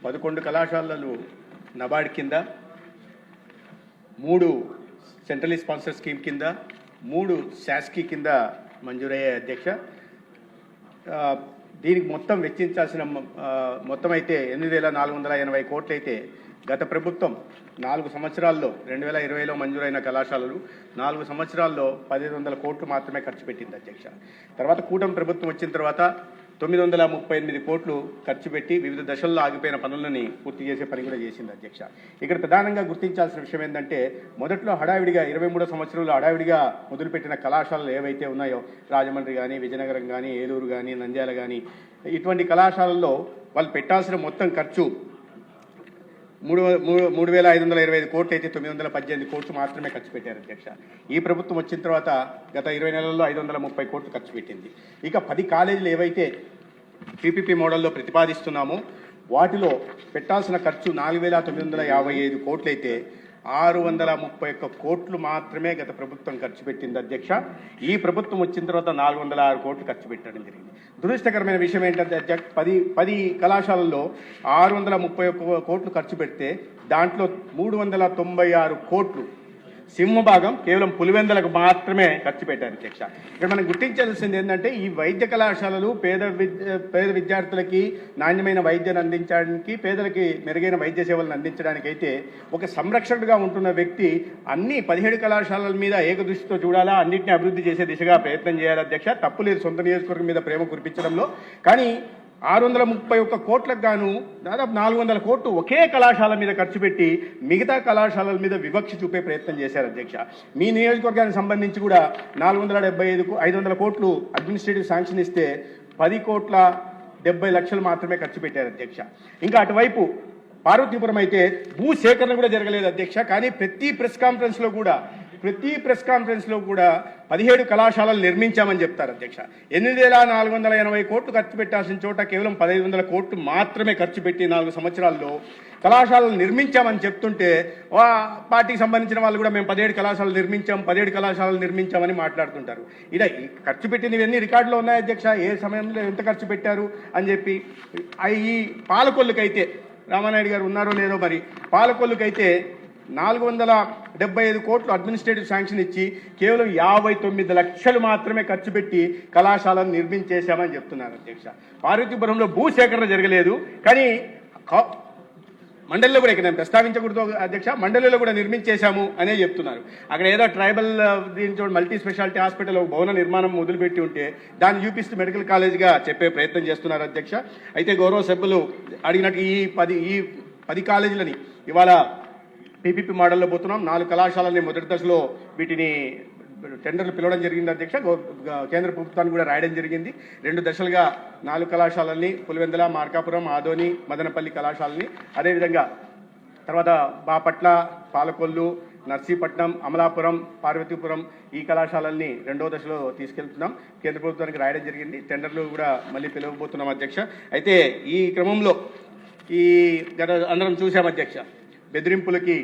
11 కళాశాలలు నబార్డ్ కింద, 3 central sponsor scheme కింద, 3 శాస్కీ కింద మంజూరయ్యాయి అధ్యక్ష. దీనికి మొత్తం వెచ్చించాల్సిన మొత్తం అయితే 8,480 కోట్లు అయితే గత ప్రభుత్వం 4 సంవత్సరాల్లో 2020లో మంజూరైన కళాశాలలు 4 సంవత్సరాల్లో 1,500 కోట్లు మాత్రమే ఖర్చు పెట్టింది అధ్యక్ష. తర్వాత కూటమి ప్రభుత్వం వచ్చిన తర్వాత 938 కోట్లు ఖర్చు పెట్టి వివిధ దశల్లో ఆగిపోయిన పనులని పూర్తి చేసే పని కూడా చేసింది అధ్యక్ష. ఇక్కడ ప్రధానంగా గుర్తించాల్సిన విషయం ఏంటంటే మొదట్లో హడావిడిగా 23 సంవత్సరంలో హడావిడిగా మొదలుపెట్టిన కళాశాలలు ఏవైతే ఉన్నాయో రాజమండ్రి కానీ, విజయనగరం కానీ, ఏలూరు కానీ, నంద్యాల కానీ ఇటువంటి కళాశాలల్లో వాళ్ళు పెట్టాల్సిన మొత్తం ఖర్చు 3,525 కోట్లు అయితే 918 కోట్లు మాత్రమే ఖర్చు పెట్టారు అధ్యక్ష. ఈ ప్రభుత్వం వచ్చిన తర్వాత గత 20 నెలల్లో 530 కోట్లు ఖర్చు పెట్టింది. ఇక 10 కాలేజీలు ఏవైతే పీపీపీ మోడల్లో ప్రతిపాదిస్తున్నామో వాటిలో పెట్టాల్సిన ఖర్చు 4,955 కోట్లు అయితే 631 కోట్లు మాత్రమే గత ప్రభుత్వం ఖర్చు పెట్టింది అధ్యక్ష. ఈ ప్రభుత్వం వచ్చిన తర్వాత 406 కోట్లు ఖర్చు పెట్టడం జరిగింది. దురదృష్టకరమైన విషయం ఏంటంటే అధ్యక్ష, 10 కళాశాలల్లో 631 కోట్లు ఖర్చు పెడితే దాంట్లో 396 కోట్లు సింహభాగం కేవలం పులివెందులకు మాత్రమే ఖర్చు పెట్టారు అధ్యక్ష. ఇక్కడ మనం గుర్తించాల్సింది ఏంటంటే ఈ వైద్య కళాశాలలు పేద విద్యార్థులకి నాణ్యమైన వైద్యాన్ని అందించడానికి, పేదలకి మెరుగైన వైద్య సేవలను అందించడానికి అయితే ఒక సంరక్షకుడిగా ఉంటున్న వ్యక్తి అన్ని 17 కళాశాలల మీద ఏకదృష్టితో చూడాలా, అన్నింటినీ అభివృద్ధి చేసే దిశగా ప్రయత్నం చేయాలి అధ్యక్ష. తప్పులేదు సొంత నియోజకవర్గం మీద ప్రేమ కురిపించడంలో, కానీ 631 కోట్లకు గాను దాదాపు 400 కోట్లు ఒకే కళాశాల మీద ఖర్చు పెట్టి మిగతా కళాశాలల మీద వివక్ష చూపే ప్రయత్నం చేశారు అధ్యక్ష. మీ నియోజకవర్గానికి సంబంధించి కూడా 500 కోట్లు అడ్మినిస్ట్రేటివ్ శాంక్షన్ ఇస్తే 10,70,00,000 మాత్రమే ఖర్చు పెట్టారు అధ్యక్ష. ఇంకా అటువైపు పార్వతీపురం అయితే భూ సేకరణ కూడా జరగలేదు అధ్యక్ష. కానీ ప్రతి ప్రెస్ కాన్ఫరెన్స్ లో కూడా 17 కళాశాలలు నిర్మించామని చెప్తారు అధ్యక్ష. 8,480 కోట్లు ఖర్చు పెట్టాల్సిన చోట కేవలం 1,500 కోట్లు మాత్రమే ఖర్చు పెట్టి 4 సంవత్సరాల్లో కళాశాలలు నిర్మించామని చెప్తుంటే పార్టీకి సంబంధించిన వాళ్ళు కూడా మేము 17 కళాశాలలు నిర్మించామని మాట్లాడుతుంటారు. ఇలా ఖర్చు పెట్టినవన్నీ రికార్డులో ఉన్నాయి అధ్యక్ష, ఏ సమయంలో ఎంత ఖర్చు పెట్టారు అని చెప్పి. ఈ పాలకొల్లుకైతే రామానాయుడు గారు ఉన్నారో లేదో మరి, పాలకొల్లుకైతే 475 కోట్లు అడ్మినిస్ట్రేటివ్ శాంక్షన్ ఇచ్చి కేవలం 59 లక్షలు మాత్రమే ఖర్చు పెట్టి కళాశాలను నిర్మించేశామని చెప్తున్నారు అధ్యక్ష. పార్వతీపురంలో భూసేకరణ జరగలేదు, కానీ మండలిలో కూడా ఇక్కడ నేను ప్రస్తావించకూడదు అధ్యక్ష, మండలిలో కూడా నిర్మించేశాము అనే చెప్తున్నారు. అక్కడ ఏదో ట్రైబల్ దీంతో మల్టీ స్పెషాలిటీ హాస్పిటల్ భవన నిర్మాణం మొదలుపెట్టి ఉంటే దాన్ని చూపిస్తూ మెడికల్ కాలేజ్గా చెప్పే ప్రయత్నం చేస్తున్నారు అధ్యక్ష. అయితే గౌరవ సభ్యులు అడిగినట్టు ఈ 10 కాలేజీలని ఇవాళ పీపీపీ మోడల్లో పోతున్నాం. 4 కళాశాలని మొదటి దశలో వీటిని టెండర్లు పిలవడం జరిగింది అధ్యక్ష. కేంద్ర ప్రభుత్వాన్ని కూడా రాయడం జరిగింది. 2 దశలుగా 4 కళాశాలల్ని పులివెందుల, మార్కాపురం, ఆదోని, మదనపల్లి కళాశాలని, అదేవిధంగా తర్వాత బాపట్ల, పాలకొల్లు, నర్సీపట్నం, అమలాపురం, పార్వతీపురం ఈ కళాశాలల్ని 2వ దశలో తీసుకెళ్తున్నాం. కేంద్ర ప్రభుత్వానికి రాయడం జరిగింది. టెండర్లు కూడా మళ్ళీ పిలవబోతున్నాం అధ్యక్ష. అయితే ఈ క్రమంలో అందరం చూసాం అధ్యక్ష, బెదిరింపులకి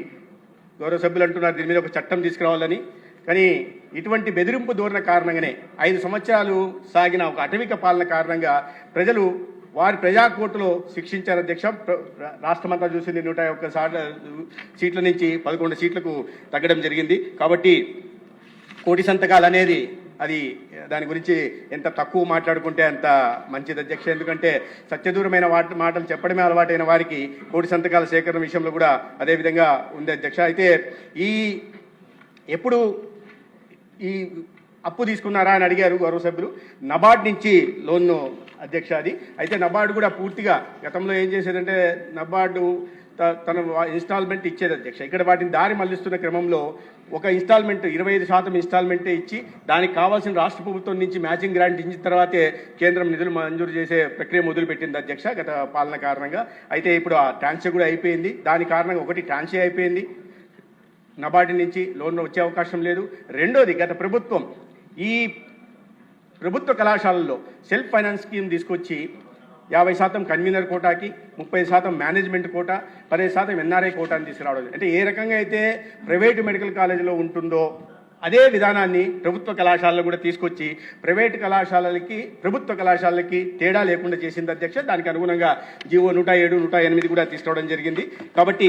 గౌరవ సభ్యులు అంటున్నారు దీని మీద ఒక చట్టం తీసుకురావాలని. కానీ ఇటువంటి బెదిరింపు ధోరణి కారణంగానే 5 సంవత్సరాలు సాగిన ఒక అటవిక పాలన కారణంగా ప్రజలు వారి ప్రజాకోర్టులో శిక్షించారు అధ్యక్ష. రాష్ట్రమంతా చూసింది 101 సీట్ల నుంచి 11 సీట్లకు తగ్గడం జరిగింది. కాబట్టి కోటి సంతకాలు అనేది అది దాని గురించి ఎంత తక్కువ మాట్లాడుకుంటే అంత మంచిది అధ్యక్ష. ఎందుకంటే సత్యదూరమైన మాటలు చెప్పడమే అలవాటైన వారికి కోటి సంతకాల సేకరణ విషయంలో కూడా అదేవిధంగా ఉంది అధ్యక్ష. అయితే ఎప్పుడు ఈ అప్పు తీసుకున్నారా అని అడిగారు గౌరవ సభ్యులు. నబార్డ్ నుంచి లోన్ అధ్యక్ష అది. అయితే నబార్డు కూడా పూర్తిగా గతంలో ఏం చేసేదంటే నబార్డు తన ఇన్స్టాల్మెంట్ ఇచ్చేది అధ్యక్ష. ఇక్కడ వాటిని దారి మళ్లిస్తున్న క్రమంలో ఒక ఇన్స్టాల్మెంట్ 25% ఇన్స్టాల్మెంటే ఇచ్చి దానికి కావాల్సిన రాష్ట్ర ప్రభుత్వం నుంచి మ్యాచింగ్ గ్రాంట్ ఇచ్చిన తర్వాతే కేంద్రం నిధులు మంజూరు చేసే ప్రక్రియ మొదలుపెట్టింది అధ్యక్ష గత పాలన కారణంగా. అయితే ఇప్పుడు ఆ ట్రాన్షే కూడా అయిపోయింది. దాని కారణంగా ఒకటి ట్రాన్షే అయిపోయింది, నబార్డు నుంచి లోన్ వచ్చే అవకాశం లేదు. రెండోది గత ప్రభుత్వం ఈ ప్రభుత్వ కళాశాలల్లో సెల్ఫ్ ఫైనాన్స్ స్కీమ్ తీసుకొచ్చి 50% కన్వీనర్ కోటాకి, 30% మేనేజ్మెంట్ కోటా, 10% ఎన్ఆర్ఐ కోటాని తీసుకురావడం. అంటే ఏ రకంగా అయితే ప్రైవేటు మెడికల్ కాలేజీలో ఉంటుందో అదే విధానాన్ని ప్రభుత్వ కళాశాలలో కూడా తీసుకొచ్చి ప్రైవేటు కళాశాలలకి ప్రభుత్వ కళాశాలలకి తేడా లేకుండా చేసింది అధ్యక్ష. దానికి అనుగుణంగా జీవో 107, 108 కూడా తీసుకురావడం జరిగింది. కాబట్టి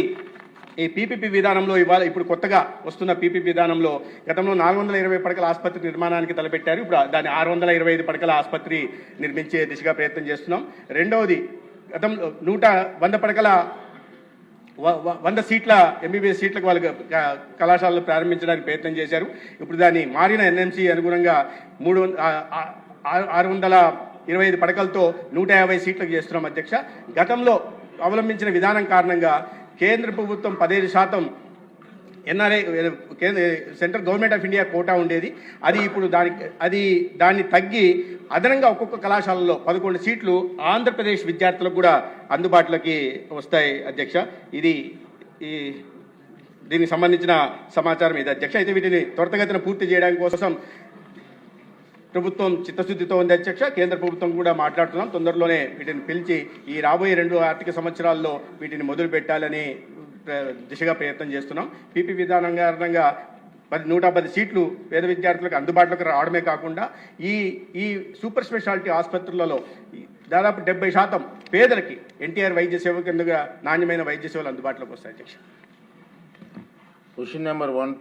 ఈ పీపీపీ విధానంలో ఇప్పుడు కొత్తగా వస్తున్న పీపీపీ విధానంలో గతంలో 420 పడకల ఆసుపత్రి నిర్మాణానికి తలపెట్టారు. ఇప్పుడు దాన్ని 625 పడకల ఆసుపత్రి నిర్మించే దిశగా ప్రయత్నం చేస్తున్నాం. రెండవది గతంలో 100 పడకల 100 సీట్ల ఎంబీబీఎస్ సీట్లకు వాళ్ళు కళాశాలలు ప్రారంభించడానికి ప్రయత్నం చేశారు. ఇప్పుడు దాన్ని మారిన ఎన్ఎంసీ అనుగుణంగా 625 పడకలతో 150 సీట్లకు చేస్తున్నాం అధ్యక్ష. గతంలో అవలంబించిన విధానం కారణంగా కేంద్ర ప్రభుత్వం 15% NRI central government of India quota ఉండేది. అది ఇప్పుడు దాన్ని తగ్గి అదనంగా ఒక్కొక్క కళాశాలలో 11 సీట్లు ఆంధ్రప్రదేశ్ విద్యార్థులకు కూడా అందుబాటులోకి వస్తాయి అధ్యక్ష. దీనికి సంబంధించిన సమాచారం ఇది అధ్యక్ష. అయితే వీటిని త్వరితగతిన పూర్తి చేయడానికి కోసం ప్రభుత్వం చిత్తశుద్ధితో ఉంది అధ్యక్ష. కేంద్ర ప్రభుత్వం కూడా మాట్లాడుతున్నాం. తొందరలోనే వీటిని పిలిచి ఈ రాబోయే 2 ఆర్థిక సంవత్సరాల్లో వీటిని మొదలు పెట్టాలని దిశగా ప్రయత్నం చేస్తున్నాం. పీపీ విధానం కారణంగా 110 సీట్లు పేద విద్యార్థులకు అందుబాటులోకి రావడమే కాకుండా ఈ సూపర్ స్పెషాలిటీ ఆసుపత్రులలో దాదాపు 70% పేదలకి ఎన్టీఆర్ వైద్య సేవ కిందగా నాణ్యమైన వైద్య సేవలు అందుబాటులోకి వస్తాయి అధ్యక్ష. Question number 1, 2